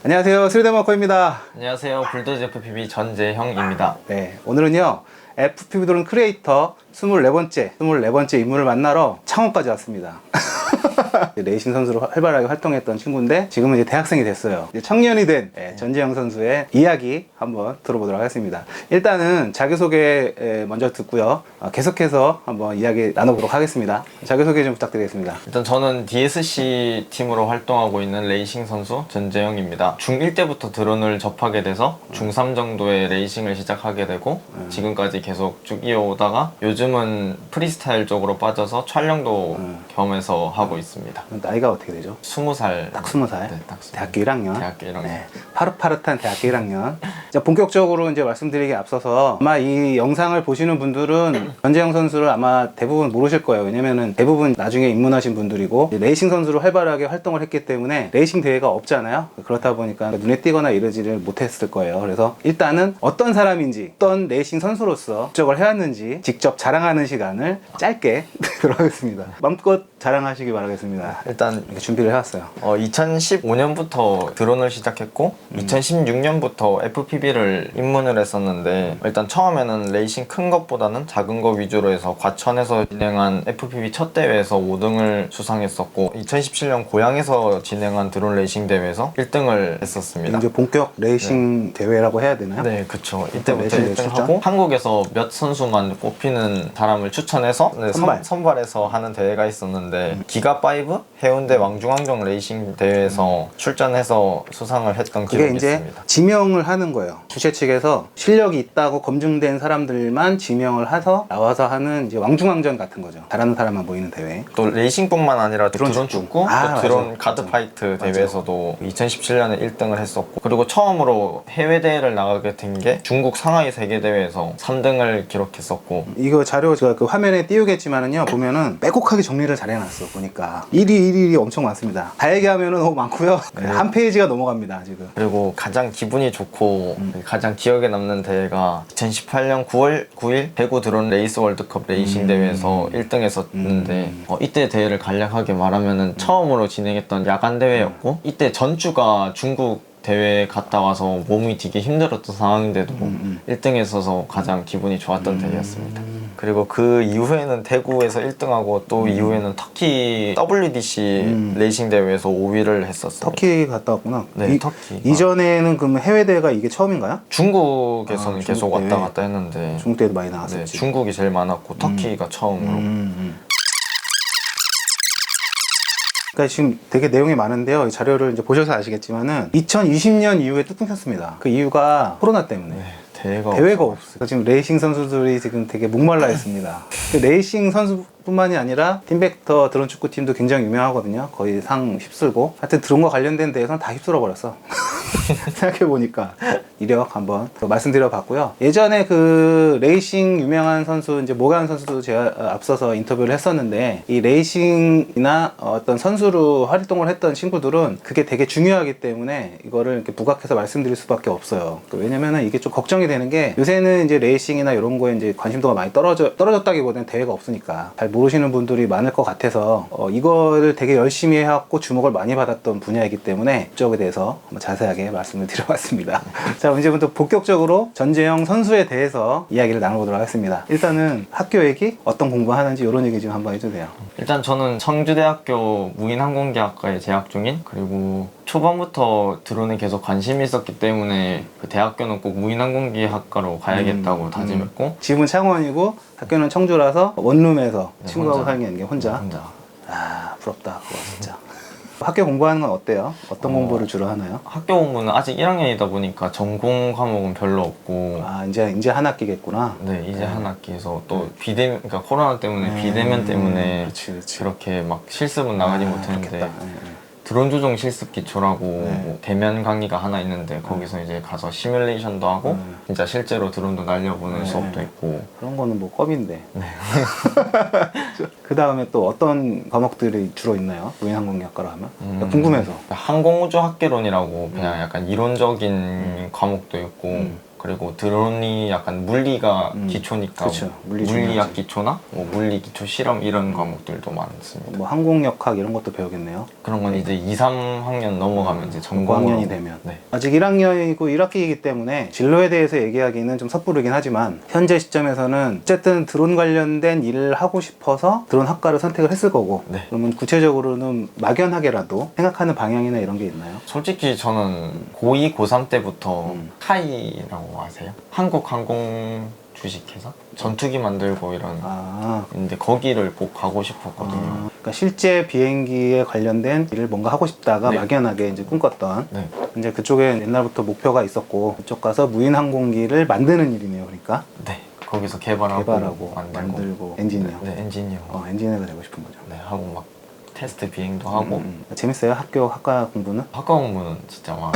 안녕하세요, 스리데마커입니다. 안녕하세요. 불도저 FPV 전재형입니다. 네, 오늘은요 FPV 드론 크리에이터 24번째 인물을 만나러 창원까지 왔습니다. 레이싱 선수로 활발하게 활동했던 친구인데 지금은 이제 대학생이 됐어요. 이제 청년이 된 전재형 선수의 이야기 한번 들어보도록 하겠습니다. 일단은 자기소개 먼저 듣고요. 계속해서 한번 이야기 나눠보도록 하겠습니다. 자기소개 좀 부탁드리겠습니다. 일단 저는 DSC 팀으로 활동하고 있는 레이싱 선수 전재형입니다. 중1 때부터 드론을 접하게 돼서 중3 정도에 레이싱을 시작하게 되고 지금까지 계속 쭉 이어오다가 요즘은 프리스타일 쪽으로 빠져서 촬영도 겸해서 하고 있습니다. 나이가 어떻게 되죠? 20살. 딱 20살? 네, 딱 20살. 대학교 1학년? 대학교 1학년. 네, 파릇파릇한 대학교 1학년. 자, 본격적으로 이제 말씀드리기 앞서서 아마 이 영상을 보시는 분들은 전재형 선수를 아마 대부분 모르실 거예요. 왜냐면은 대부분 나중에 입문하신 분들이고 레이싱 선수로 활발하게 활동을 했기 때문에 레이싱 대회가 없잖아요. 그렇다 보니까 눈에 띄거나 이러지를 못했을 거예요. 그래서 일단은 어떤 사람인지 어떤 레이싱 선수로서 업적을 해왔는지 직접 자랑하는 시간을 짧게 들어가겠습니다. 마음껏 자랑하시기 바라겠습니다. 일단 이렇게 준비를 해왔어요. 2015년부터 드론을 시작했고 2016년부터 FPV를 입문을 했었는데 일단 처음에는 레이싱 큰 것보다는 작은 거 위주로 해서 과천에서 진행한 FPV 첫 대회에서 5등을 수상했었고 2017년 고양에서 진행한 드론 레이싱 대회에서 1등을 했었습니다. 이제 본격 레이싱 대회라고 해야 되나요? 네, 그쵸. 이때부터 레이싱 대회 1등하고 한국에서 몇 선수만 꼽히는 사람을 추천해서 선발해서 하는 대회가 있었는데 기가5 해운대 왕중왕정 레이싱 대회에서 출전해서 수상을 했던 그게 기록이 이제 있습니다. 지명을 하는 거예요. 주최 측에서 실력이 있다고 검증된 사람들만 지명을 해서 나와서 하는 이제 왕중왕전 같은 거죠. 잘하는 사람만 모이는 대회. 또 레이싱뿐만 아니라 드론 축구, 또 맞아. 드론 가드파이트 대회에서도 2017년에 1등을 했었고 그리고 처음으로 해외 대회를 나가게 된 게 중국 상하이 세계대회에서 3등을 기록했었고 이거 자료 제가 그 화면에 띄우겠지만은요 보면은 빼곡하게 정리를 잘 해놨어. 보니까 일이 엄청 많습니다. 다 얘기하면은 너무 많고요. 한 페이지가 넘어갑니다 지금. 그리고 가장 기분이 좋고 가장 기억에 남는 대회가 2018년 9월 9일 대구 드론 레이스 월드컵 레이싱 대회에서 1등 했었는데 이때 대회를 간략하게 말하면은 처음으로 진행했던 야간 대회였고 이때 전주가 중국 대회 갔다 와서 몸이 되게 힘들었던 상황인데도 1등 했어서 가장 기분이 좋았던 대회였습니다. 그리고 그 이후에는 대구에서 1등하고 또 이후에는 터키 WDC 레이싱 대회에서 5위를 했었어요. 터키 갔다 왔구나. 네, 터키. 이전에는 그러면 해외 대회가 이게 처음인가요? 중국에서는 계속 중국 왔다 갔다 했는데 중국 대회도 많이 네, 나왔었지. 중국이 제일 많았고 터키가 처음으로. 그러니까 지금 되게 내용이 많은데요. 이 자료를 이제 보셔서 아시겠지만은 2020년 이후에 뚝 끊겼습니다. 그 이유가 코로나 때문에. 네, 대회가 없어요. 지금 레이싱 선수들이 지금 되게 목말라 있습니다. 그 레이싱 선수뿐만이 아니라 팀벡터 드론 축구팀도 굉장히 유명하거든요. 거의 상 휩쓸고. 하여튼 드론과 관련된 데에서는 다 휩쓸어 버렸어. 생각해보니까. 이력 한번 말씀드려 봤고요. 예전에 그 레이싱 유명한 선수, 이제 모간 선수도 제가 앞서서 인터뷰를 했었는데, 이 레이싱이나 어떤 선수로 활동을 했던 친구들은 그게 되게 중요하기 때문에 이거를 이렇게 부각해서 말씀드릴 수밖에 없어요. 왜냐면은 이게 좀 걱정이 되는 게 요새는 이제 레이싱이나 이런 거에 이제 관심도가 많이 떨어졌다기보다는 대회가 없으니까 잘 모르시는 분들이 많을 것 같아서 이거를 되게 열심히 해왔고 주목을 많이 받았던 분야이기 때문에 이쪽에 대해서 한번 자세하게 말씀을 드려봤습니다. 자, 이제부터 본격적으로 전재형 선수에 대해서 이야기를 나눠보도록 하겠습니다. 일단은 학교 얘기, 어떤 공부하는지 이런 얘기 좀 한번 해주세요. 일단 저는 청주대학교 무인항공기학과에 재학 중인, 그리고 초반부터 드론에 계속 관심이 있었기 때문에 그 대학교는 꼭 무인항공기학과로 가야겠다고 다짐했고 집은 창원이고 학교는 청주라서 원룸에서 네, 친구하고 혼자. 살게 혼자. 혼자. 아, 부럽다 그거 진짜. 학교 공부하는 건 어때요? 어떤 공부를 주로 하나요? 학교 공부는 아직 1학년이다 보니까 전공 과목은 별로 없고 아, 이제 한 학기겠구나. 네, 이제 한 학기에서 또 비대면, 그러니까 코로나 때문에 비대면 때문에 그렇지. 그렇게 막 실습은 나가지 못했는데 그렇겠다. 드론 조종 실습 기초라고 뭐 대면 강의가 하나 있는데 거기서 이제 가서 시뮬레이션도 하고 진짜 실제로 드론도 날려보는 수업도 있고 그런 거는 뭐 껌인데. 그 다음에 또 어떤 과목들이 주로 있나요? 무인항공학과로 하면? 궁금해서. 항공우주학개론이라고 그냥 약간 이론적인 과목도 있고 그리고 드론이 약간 물리가 기초니까 그쵸. 물리 물리학 기초나 뭐 물리 기초 실험 이런 과목들도 많습니다. 뭐 항공역학 이런 것도 배우겠네요. 그런 건 이제 2, 3학년 넘어가면 이제 전공으로 9학년이 되면 네. 아직 1학년이고 1학기이기 때문에 진로에 대해서 얘기하기는 좀 섣부르긴 하지만 현재 시점에서는 어쨌든 드론 관련된 일을 하고 싶어서 드론 학과를 선택을 했을 거고 네. 그러면 구체적으로는 막연하게라도 생각하는 방향이나 이런 게 있나요? 솔직히 저는 고2, 고3 때부터 하이라고 아세요? 한국항공 주식회사? 전투기 만들고 이런 아, 근데 거기를 꼭 가고 싶었거든요. 그러니까 실제 비행기에 관련된 일을 뭔가 하고 싶다가 네. 막연하게 이제 꿈꿨던 네. 이제 그쪽에 옛날부터 목표가 있었고 그쪽 가서 무인 항공기를 만드는 일이네요. 그러니까 네. 거기서 개발하고 만들고 엔지니어. 네, 엔지니어. 엔지니어가 되고 싶은 거죠. 네, 하고 막 테스트 비행도 하고 재밌어요? 학과 공부는? 학과 공부는 진짜 막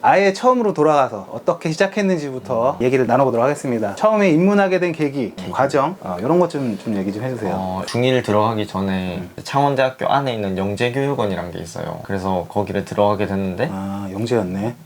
아예 처음으로 돌아가서 어떻게 시작했는지부터 얘기를 나눠보도록 하겠습니다. 처음에 입문하게 된 계기, 과정 이런 것 좀 얘기 좀 해주세요. 중1 들어가기 전에 창원대학교 안에 있는 영재교육원이란 게 있어요. 그래서 거기를 들어가게 됐는데 아, 영재였네.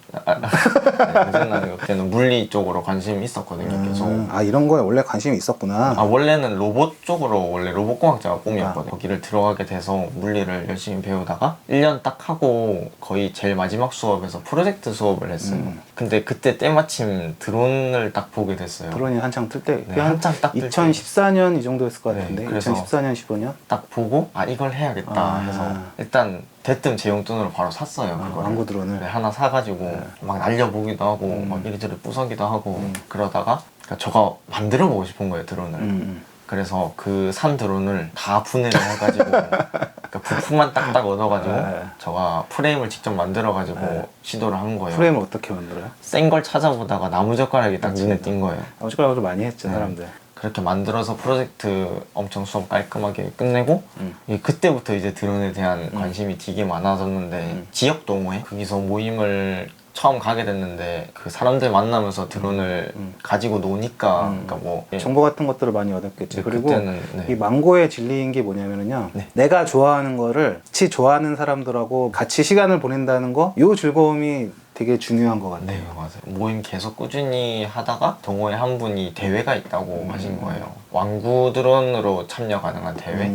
영재는 그때는 물리 쪽으로 관심이 있었거든요. 계속. 아, 이런 거에 원래 관심이 있었구나. 원래는 로봇 쪽으로 원래 로봇공학자가 꿈이었거든요. 거기를 들어가게 돼서 물리를 열심히 배우다가 1년 딱 하고 거의 제일 마지막 수업에서 프로젝트 수업을 했어요. 근데 그때 때마침 드론을 딱 보게 됐어요. 드론이 한창 뜰 때, 네, 한창 딱 뜰 때. 2014년 이 정도였을 것 같은데, 네, 그래서 2014년, 15년? 딱 보고 이걸 해야겠다 해서 일단 대뜸 제 용돈으로 바로 샀어요. 그걸. 왕구 드론을. 네, 하나 사가지고 막 날려보기도 하고 막 이리저리 부서기도 하고 그러다가 그러니까 저가 만들어 보고 싶은 거예요, 드론을. 그래서 그 산 드론을 다 분해를 해가지고 그러니까 부품만 딱딱 얻어가지고 저가 프레임을 직접 만들어가지고 시도를 한 거예요. 프레임을 어떻게 만들어요? 센 걸 찾아보다가 나무젓가락이 딱 눈에 띈 거예요. 나무젓가락으로 많이 했죠, 사람들. 그렇게 만들어서 프로젝트 엄청 수업 깔끔하게 끝내고 그때부터 이제 드론에 대한 관심이 되게 많아졌는데 지역 동호회 거기서 모임을 처음 가게 됐는데 그 사람들 만나면서 드론을 가지고 노니까 그러니까 뭐 정보 같은 것들을 많이 얻었겠지. 네, 그리고 그때는, 네. 이 망고의 진리인 게 뭐냐면요. 네. 내가 좋아하는 거를 같이 좋아하는 사람들하고 같이 시간을 보낸다는 거, 요 즐거움이 되게 중요한 것 같아요. 네, 맞아요. 모임 계속 꾸준히 하다가 동호회 한 분이 대회가 있다고 하신 거예요. 왕구 드론으로 참여 가능한 대회.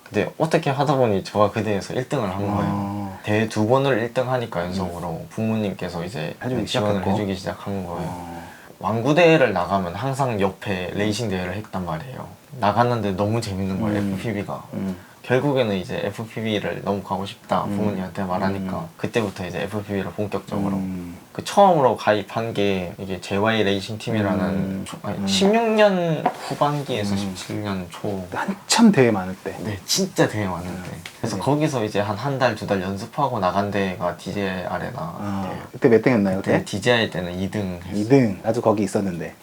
근데 어떻게 하다 보니 저가 그 대회에서 1등을 한 거예요. 대회 2번을 1등 하니까 연속으로 부모님께서 이제 해주기 지원을 시작했고. 해주기 시작한 거예요. 왕구 대회를 나가면 항상 옆에 레이싱 대회를 했단 말이에요. 나갔는데 너무 재밌는 거예요, FPV가. 결국에는 이제 FPV를 너무 가고 싶다 부모님한테 말하니까 그때부터 이제 FPV를 본격적으로 그 처음으로 가입한 게 이게 JY 레이싱 팀이라는 16년 후반기에서 17년 초 한참 대회 많을 때. 네, 진짜 되게 많은데 그래서 거기서 이제 한 달, 2달 연습하고 나간 데가 DJI 아레나 대회. 그때 몇 등 했나요, 그때? DJI 때는 2등 했어요. 2등. 나도 거기 있었는데.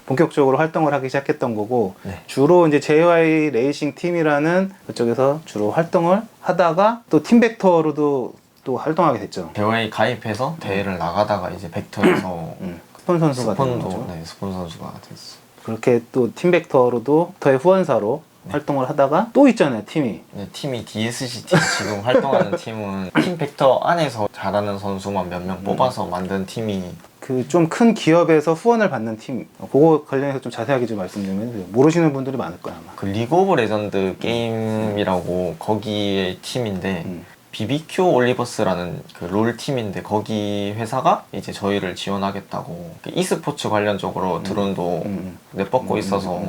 본격적으로 활동을 하기 시작했던 거고 네. 주로 이제 JY 레이싱 팀이라는 그쪽에서 주로 활동을 하다가 또 팀벡터로도 또 활동하게 됐죠. JY 가입해서 대회를 나가다가 이제 벡터에서 스폰 선수가 된 스폰도 거죠. 네, 스폰 선수가 됐어. 그렇게 또 팀벡터로도 벡터의 후원사로 활동을 하다가 또 있잖아요, 팀이. 네, 팀이 DSC 팀 지금 활동하는 팀은 팀 벡터 안에서 잘하는 선수만 몇 명 뽑아서 만든 팀이 그 좀 큰 기업에서 후원을 받는 팀. 그거 관련해서 좀 자세하게 좀 말씀 좀 해주세요. 모르시는 분들이 많을 거야, 아마. 그 리그 오브 레전드 게임이라고 거기의 팀인데 BBQ 올리버스라는 그 롤 팀인데 거기 회사가 이제 저희를 지원하겠다고 그 e스포츠 관련 쪽으로 드론도 내뻗고 있어서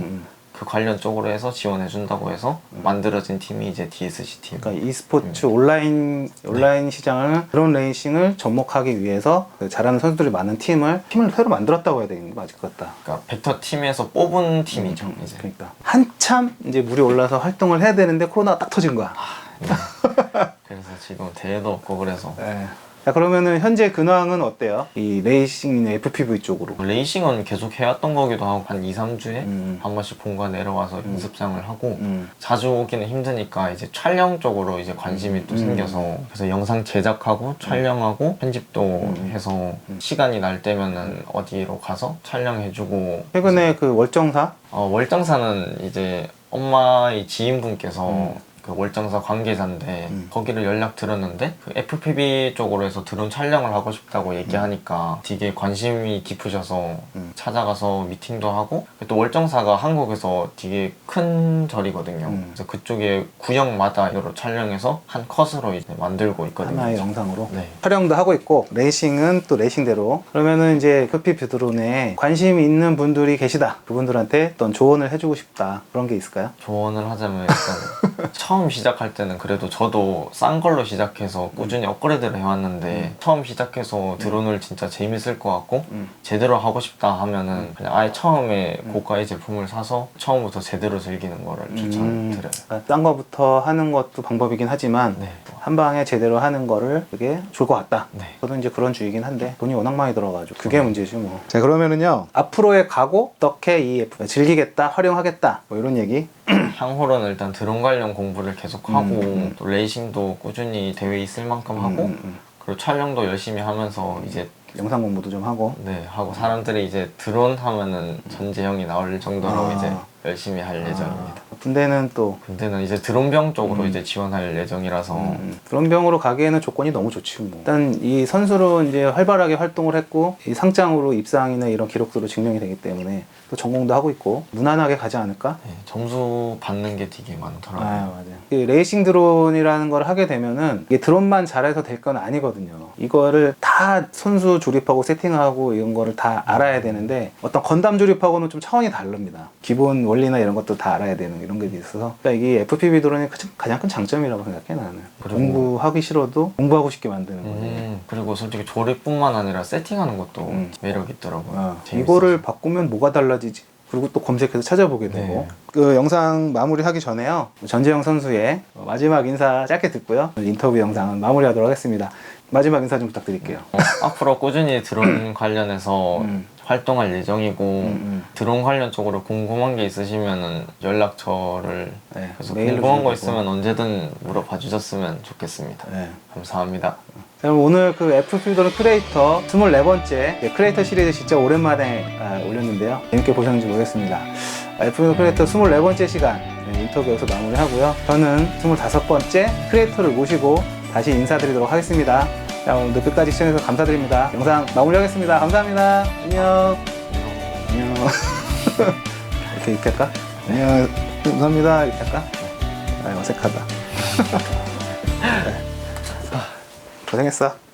그 관련 쪽으로 해서 지원해 준다고 해서 만들어진 팀이 이제 DSC 팀. 그러니까 e스포츠 온라인 시장을 드론 레이싱을 접목하기 위해서 그 잘하는 선수들이 많은 팀을 새로 만들었다고 해야 되는 게 맞을 것 같다. 그러니까 벡터 팀에서 뽑은 팀이죠. 이제. 그러니까 한참 이제 물이 올라서 활동을 해야 되는데 코로나가 딱 터진 거야. 네. 그래서 지금 대회도 없고 그래서 네. 자, 그러면은 현재 근황은 어때요? 이 레이싱 FPV 쪽으로. 레이싱은 계속 해왔던 거기도 하고 한 2, 3주에 한 번씩 본가 내려와서 연습장을 하고 자주 오기는 힘드니까 이제 촬영 쪽으로 이제 관심이 또 생겨서 그래서 영상 제작하고 촬영하고 편집도 해서 시간이 날 때면은 어디로 가서 촬영해주고 최근에 그 월정사? 월장사는 이제 엄마의 지인분께서 그 월정사 관계자인데 거기를 연락 드렸는데 그 FPV 쪽으로 해서 드론 촬영을 하고 싶다고 얘기하니까 되게 관심이 깊으셔서 찾아가서 미팅도 하고 또 월정사가 한국에서 되게 큰 절이거든요. 그래서 그쪽에 구역마다 여러 촬영해서 한 컷으로 이제 만들고 있거든요. 하나의 영상으로 네. 촬영도 하고 있고 레이싱은 또 레이싱대로. 그러면은 이제 FPV 드론에 관심이 있는 분들이 계시다. 그분들한테 어떤 조언을 해주고 싶다. 그런 게 있을까요? 조언을 하자면 일단 처음 시작할 때는 그래도 저도 싼 걸로 시작해서 꾸준히 업그레이드를 해왔는데 처음 시작해서 드론을 진짜 재밌을 것 같고 제대로 하고 싶다 하면은 그냥 아예 처음에 고가의 제품을 사서 처음부터 제대로 즐기는 거를 추천드려요. 그러니까 딴 거부터 하는 것도 방법이긴 하지만 네. 한 방에 제대로 하는 거를 그게 좋을 것 같다. 네. 저도 이제 그런 주의긴 한데 돈이 워낙 많이 들어가지고 그게 문제지 뭐. 자 그러면은요 앞으로의 각오 어떻게 이 F 즐기겠다 활용하겠다 뭐 이런 얘기. 향후로는 일단 드론 관련 공부를 계속 하고 또 레이싱도 꾸준히 대회 있을 만큼 하고 그리고 촬영도 열심히 하면서 이제 영상 공부도 좀 하고. 네 하고 사람들이 이제 드론 하면은 전재형이 나올 정도로 이제 열심히 할 예정입니다. 군대는 또 근데는 이제 드론병 쪽으로 이제 지원할 예정이라서 드론병으로 가기에는 조건이 너무 좋지 뭐. 일단 이 선수로 이제 활발하게 활동을 했고 이 상장으로 입상이나 이런 기록들로 증명이 되기 때문에 또 전공도 하고 있고 무난하게 가지 않을까? 네, 점수 받는 게 되게 많더라고요. 맞아요. 이 레이싱 드론이라는 걸 하게 되면은 이게 드론만 잘해서 될 건 아니거든요. 이거를 다 선수 조립하고 세팅하고 이런 거를 다 알아야 되는데 어떤 건담 조립하고는 좀 차원이 다릅니다. 기본 원리나 이런 것도 다 알아야 되는 이런 게 있어서 그러니까 이게 FPV 드론의 가장 큰 장점이라고 생각해 나는. 공부하기 싫어도 공부하고 싶게 만드는 거지. 그리고 솔직히 조립뿐만 아니라 세팅하는 것도 매력 있더라고요. 재밌어서. 이거를 바꾸면 뭐가 달라지지? 그리고 또 검색해서 찾아보게 되고. 네. 그 영상 마무리하기 전에요. 전재영 선수의 마지막 인사 짧게 듣고요. 인터뷰 영상은 마무리하도록 하겠습니다. 마지막 인사 좀 부탁드릴게요. 앞으로 꾸준히 드론 관련해서 활동할 예정이고 드론 관련 쪽으로 궁금한 게 있으시면은 연락처를 네, 그래서 메일로 궁금한 거 주시고. 있으면 언제든 물어봐 주셨으면 좋겠습니다. 네. 감사합니다. 그럼 오늘 그 FPV 드론 크리에이터 24번째 크리에이터 시리즈 진짜 오랜만에 올렸는데요. 재밌게 보셨는지 모르겠습니다. FPV 크리에이터 24번째 시간 인터뷰 여기서 마무리하고요. 저는 25번째 크리에이터를 모시고 다시 인사드리도록 하겠습니다. 자, 오늘도 끝까지 시청해주셔서 감사드립니다. 영상 마무리하겠습니다. 감사합니다. 안녕. 안녕. 이렇게 할까? 안녕. 감사합니다. 이렇게 할까? 아, 어색하다. 고생했어.